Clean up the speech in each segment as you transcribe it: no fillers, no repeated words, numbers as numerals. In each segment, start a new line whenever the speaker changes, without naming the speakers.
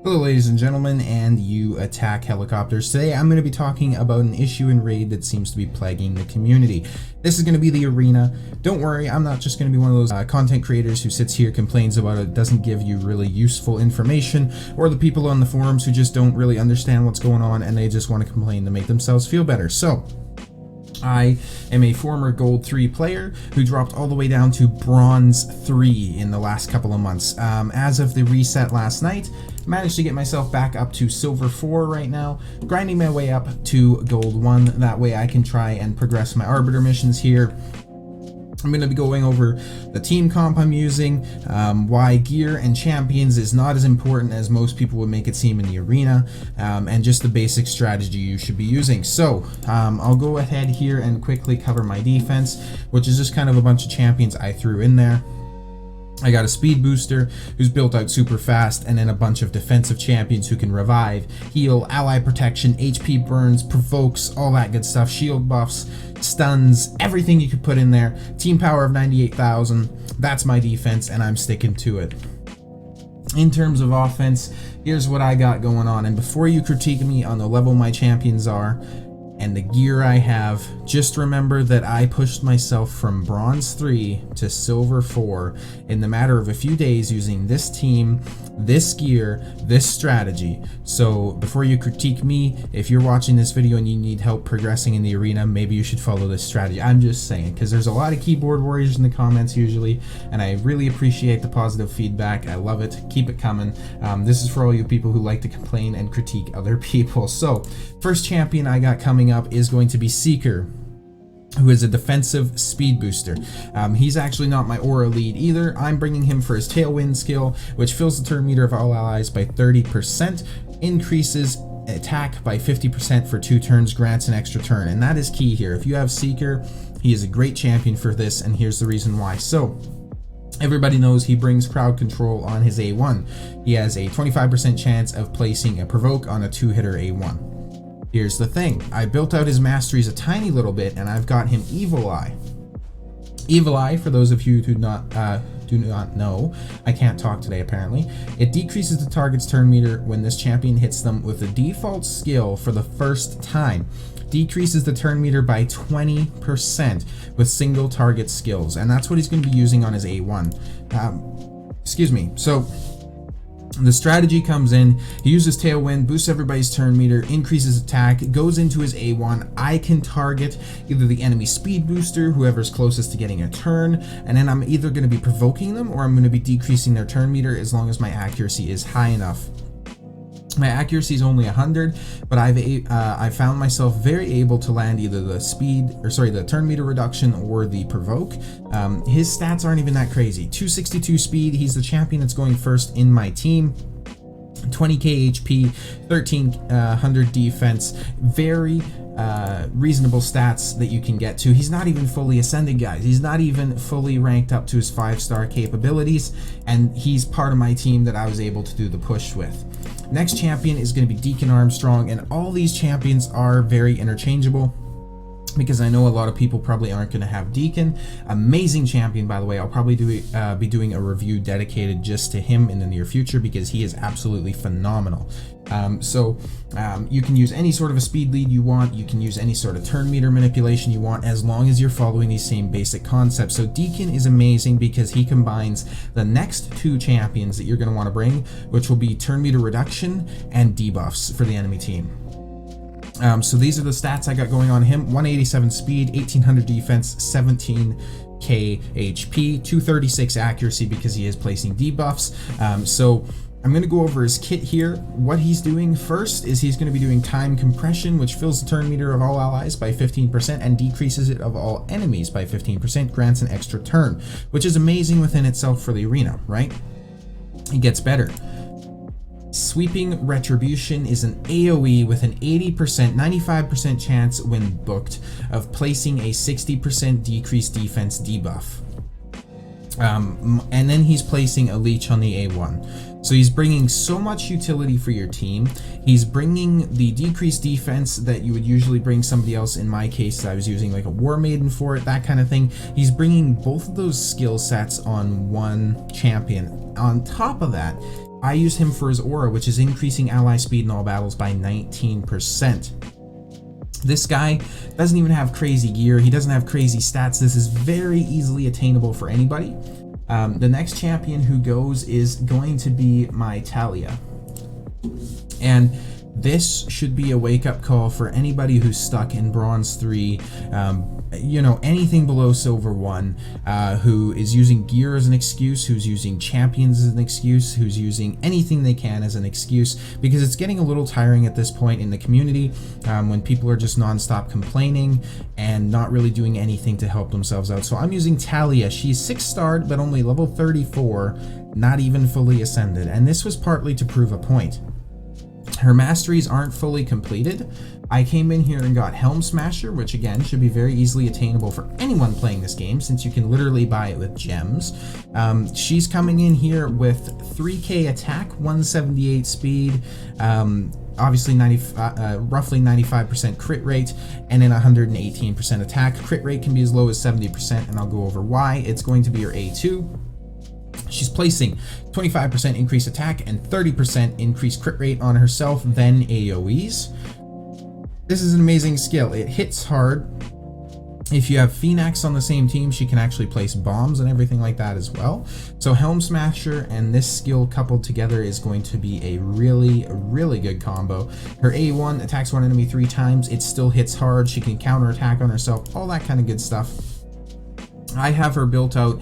Hello ladies and gentlemen, and you attack helicopters. Today I'm going to be talking about an issue in Raid that seems to be plaguing the community. This is going to be the arena. Don't worry, I'm not just going to be one of those content creators who sits here, complains about it, doesn't give you really useful information, or the people on the forums who just don't really understand what's going on and they just want to complain to make themselves feel better. So, I am a former Gold 3 player who dropped all the way down to Bronze 3 in the last couple of months. As of the reset last night, managed to get myself back up to Silver 4 right now, grinding my way up to Gold 1. That way I can try and progress my Arbiter missions here. I'm going to be going over the team comp I'm using, why gear and champions is not as important as most people would make it seem in the arena, and just the basic strategy you should be using. So I'll go ahead here and quickly cover my defense, which is just kind of a bunch of champions I threw in there. I got a speed booster who's built out super fast, and then a bunch of defensive champions who can revive, heal, ally protection, HP burns, provokes, all that good stuff, shield buffs, stuns, everything you could put in there. Team power of 98,000. That's my defense, and I'm sticking to it. In terms of offense, here's what I got going on, and before you critique me on the level my champions are and the gear I have, just remember that I pushed myself from Bronze 3 to Silver 4 in the matter of a few days using this team, this gear, this strategy. So before you critique me, if you're watching this video and you need help progressing in the arena, maybe you should follow this strategy. I'm just saying, because there's a lot of keyboard warriors in the comments usually, and I really appreciate the positive feedback. I love it. Keep it coming. This is for all you people who like to complain and critique other people. So first champion I got coming up is going to be Seeker, who is a defensive speed booster. He's actually not my aura lead either. I'm bringing him for his Tailwind skill, which fills the turn meter of all allies by 30%, increases attack by 50% for 2 turns, grants an extra turn, and that is key here. If you have Seeker, he is a great champion for this, and here's the reason why. So everybody knows he brings crowd control on his A1. He has a 25% chance of placing a provoke on a 2-hitter A1. Here's the thing, I built out his Masteries a tiny little bit, and I've got him Evil Eye. Evil Eye, for those of you who do not know, I can't talk today apparently, it decreases the target's turn meter when this champion hits them with a default skill for the first time. Decreases the turn meter by 20% with single target skills, and that's what he's going to be using on his A1. So the strategy comes in, he uses Tailwind, boosts everybody's turn meter, increases attack, goes into his A1. I can target either the enemy speed booster, whoever's closest to getting a turn, and then I'm either going to be provoking them or I'm going to be decreasing their turn meter as long as my accuracy is high enough. My accuracy is only 100, but I've found myself very able to land either the turn meter reduction or the provoke. His stats aren't even that crazy. 262 speed, he's the champion that's going first in my team. 20k HP, 1300 defense, very reasonable stats that you can get to. He's not even fully ascended, guys. He's not even fully ranked up to his 5-star capabilities, and he's part of my team that I was able to do the push with. Next champion is going to be Deacon Armstrong, and all these champions are very interchangeable because I know a lot of people probably aren't going to have Deacon. Amazing champion, by the way. I'll probably be doing a review dedicated just to him in the near future because he is absolutely phenomenal. You can use any sort of a speed lead you want. You can use any sort of turn meter manipulation you want as long as you're following these same basic concepts. So Deacon is amazing because he combines the next 2 champions that you're going to want to bring, which will be turn meter reduction and debuffs for the enemy team. So these are the stats I got going on him. 187 speed, 1800 defense, 17k HP, 236 accuracy because he is placing debuffs. So I'm going to go over his kit here. What he's doing first is he's going to be doing time compression, which fills the turn meter of all allies by 15% and decreases it of all enemies by 15%, grants an extra turn, which is amazing within itself for the arena, right? It gets better. Sweeping Retribution is an AoE with an 80%, 95% chance when booked of placing a 60% decreased defense debuff. And then he's placing a leech on the A1. So he's bringing so much utility for your team. He's bringing the decreased defense that you would usually bring somebody else. In my case, I was using like a War Maiden for it, that kind of thing. He's bringing both of those skill sets on one champion. On top of that, I use him for his aura, which is increasing ally speed in all battles by 19%. This guy doesn't even have crazy gear. He doesn't have crazy stats. This is very easily attainable for anybody. The next champion who goes is going to be my Talia. And this should be a wake-up call for anybody who's stuck in Bronze 3, you know, anything below Silver 1, who is using gear as an excuse, who's using champions as an excuse, who's using anything they can as an excuse, because it's getting a little tiring at this point in the community, when people are just non-stop complaining and not really doing anything to help themselves out. So I'm using Talia. She's 6-starred, but only level 34, not even fully ascended, and this was partly to prove a point. Her masteries aren't fully completed. I came in here and got Helm Smasher, which again should be very easily attainable for anyone playing this game, since you can literally buy it with gems. She's coming in here with 3k attack, 178 speed, obviously roughly 95% crit rate, and then 118% attack. Crit rate can be as low as 70%, and I'll go over why. It's going to be your A2. She's placing 25% increased attack and 30% increased crit rate on herself, then AoEs. This is an amazing skill. It hits hard. If you have Phoenix on the same team, she can actually place bombs and everything like that as well. So Helm Smasher and this skill coupled together is going to be a really good combo. Her A1 attacks one enemy 3 times. It still hits hard. She can counter attack on herself, all that kind of good stuff. I have her built out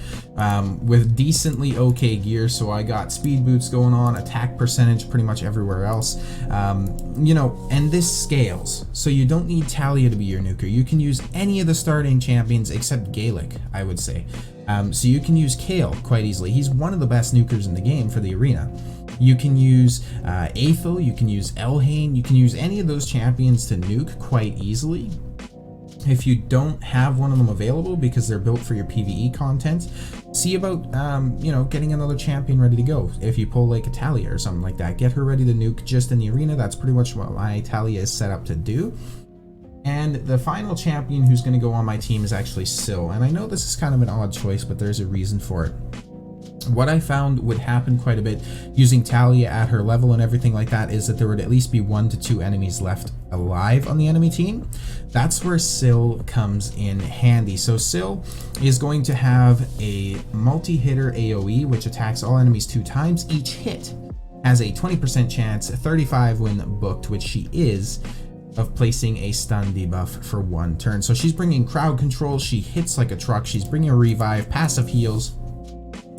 with decently okay gear, so I got speed boots going on, attack percentage pretty much everywhere else, you know, and this scales, so you don't need Talia to be your nuker. You can use any of the starting champions except Gaelic, I would say. So you can use Kale quite easily. He's one of the best nukers in the game for the arena. You can use Aethel, you can use Elhain, you can use any of those champions to nuke quite easily. If you don't have one of them available because they're built for your PvE content, see about you know, getting another champion ready to go. If you pull like a Talia or something like that, get her ready to nuke just in the arena. That's pretty much what my Talia is set up to do. And the final champion who's going to go on my team is actually Syl. And I know this is kind of an odd choice, but there's a reason for it. What I found would happen quite a bit using Talia at her level and everything like that is that there would at least be 1 to 2 enemies left alive on the enemy team. That's where Syl comes in handy. So Syl is going to have a multi-hitter AoE, which attacks all enemies 2 times. Each hit has a 20% chance, 35 when booked, which she is, of placing a stun debuff for 1 turn. So she's bringing crowd control, she hits like a truck, she's bringing a revive, passive heals.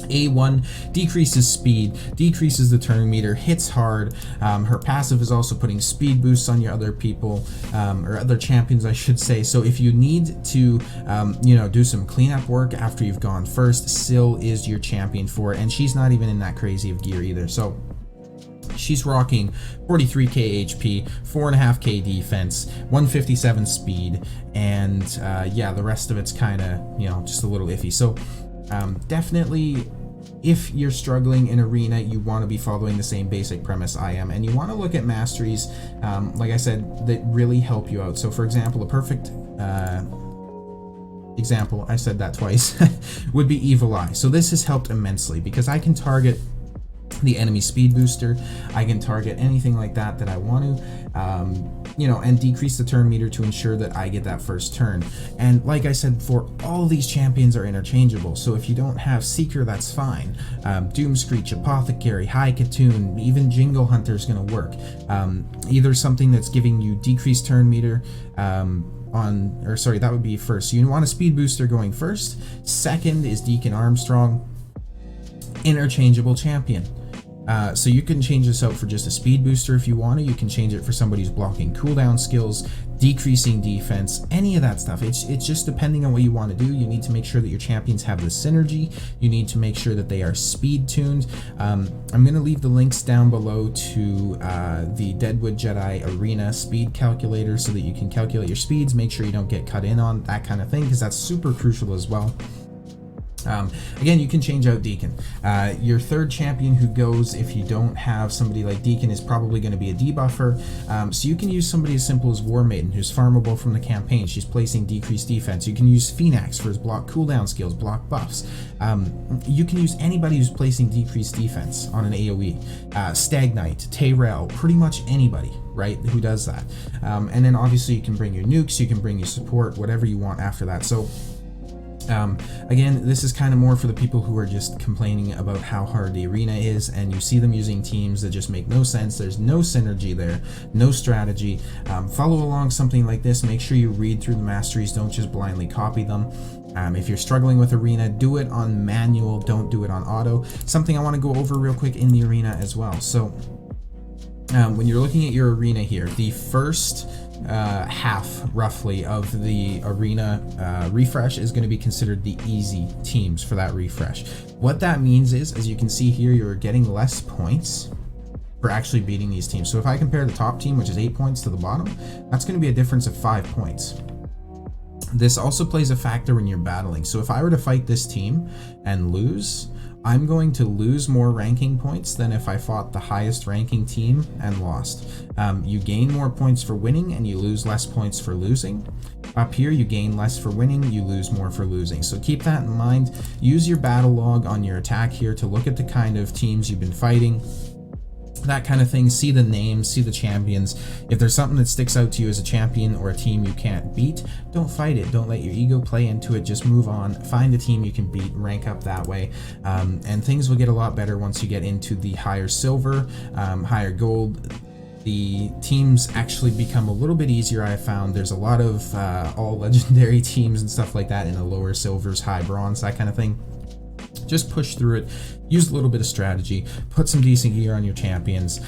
A1 decreases speed, decreases the turn meter, hits hard. Her passive is also putting speed boosts on your other people, or other champions I should say. So if you need to you know, do some cleanup work after you've gone first, Syl is your champion for it, and she's not even in that crazy of gear either. So she's rocking 43k HP, 4.5k defense, 157 speed, and yeah, the rest of it's kind of, you know, just a little iffy. So definitely, if you're struggling in arena, you want to be following the same basic premise I am, and you want to look at masteries, like I said, that really help you out. So for example, a perfect example, I said that twice, would be Evil Eye. So this has helped immensely because I can target the enemy speed booster, I can target anything like that that I want to, you know, and decrease the turn meter to ensure that I get that first turn. And like I said before, all these champions are interchangeable, so if you don't have Seeker, that's fine. Doomscreech, Apothecary, High Katoon, even Jingle Hunter is going to work. Either something that's giving you decreased turn meter, or sorry, that would be first. So you want a speed booster going first. Second is Deacon Armstrong, interchangeable champion. So you can change this out for just a speed booster if you want to. You can change it for somebody who's blocking cooldown skills, decreasing defense, any of that stuff. It's just depending on what you want to do. You need to make sure that your champions have the synergy. You need to make sure that they are speed tuned. I'm going to leave the links down below to the Deadwood Jedi Arena speed calculator so that you can calculate your speeds, make sure you don't get cut in on, that kind of thing, because that's super crucial as well. Again, you can change out Deacon. Your third champion who goes, if you don't have somebody like Deacon, is probably going to be a debuffer. So you can use somebody as simple as War Maiden, who's farmable from the campaign. She's placing decreased defense. You can use Phoenix for his block cooldown skills, block buffs. You can use anybody who's placing decreased defense on an AoE. Stag Knight, Tayrel, pretty much anybody, right, who does that. And then obviously you can bring your nukes, you can bring your support, whatever you want after that. So again, this is kind of more for the people who are just complaining about how hard the arena is, and you see them using teams that just make no sense. There's no synergy there, no strategy. Follow along something like this. Make sure you read through the masteries. Don't just blindly copy them. If you're struggling with arena, do it on manual. Don't do it on auto. Something I want to go over real quick in the arena as well. So when you're looking at your arena here, the first half roughly of the arena refresh is going to be considered the easy teams for that refresh. What that means is, as you can see here, you're getting less points for actually beating these teams. So if I compare the top team, which is 8 points, to the bottom, that's going to be a difference of 5 points. This also plays a factor when you're battling. So if I were to fight this team and lose, I'm going to lose more ranking points than if I fought the highest ranking team and lost. You gain more points for winning and you lose less points for losing. Up here, you gain less for winning, you lose more for losing. So keep that in mind. Use your battle log on your attack here to look at the kind of teams you've been fighting, that kind of thing. See the names, see the champions. If there's something that sticks out to you as a champion or a team you can't beat, don't fight it. Don't let your ego play into it. Just move on. Find a team you can beat, rank up that way, and things will get a lot better once you get into the higher silver, higher gold. The teams actually become a little bit easier, I found. There's a lot of all legendary teams and stuff like that in the lower silvers, high bronze, that kind of thing. Just push through it, use a little bit of strategy, put some decent gear on your champions.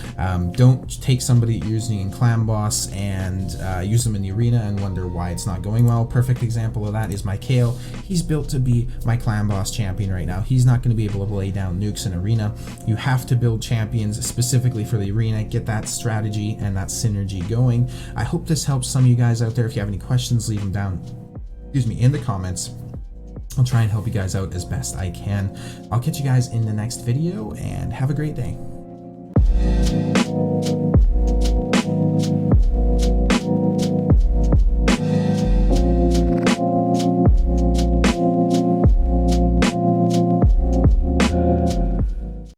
Don't take somebody you're using in Clan Boss and use them in the arena and wonder why it's not going well. Perfect example of that is my Kale. He's built to be my Clan Boss champion right now. He's not going to be able to lay down nukes in arena. You have to build champions specifically for the arena, get that strategy and that synergy going. I hope this helps some of you guys out there. If you have any questions, leave them down, in the comments. I'll try and help you guys out as best I can. I'll catch you guys in the next video, and have a great day.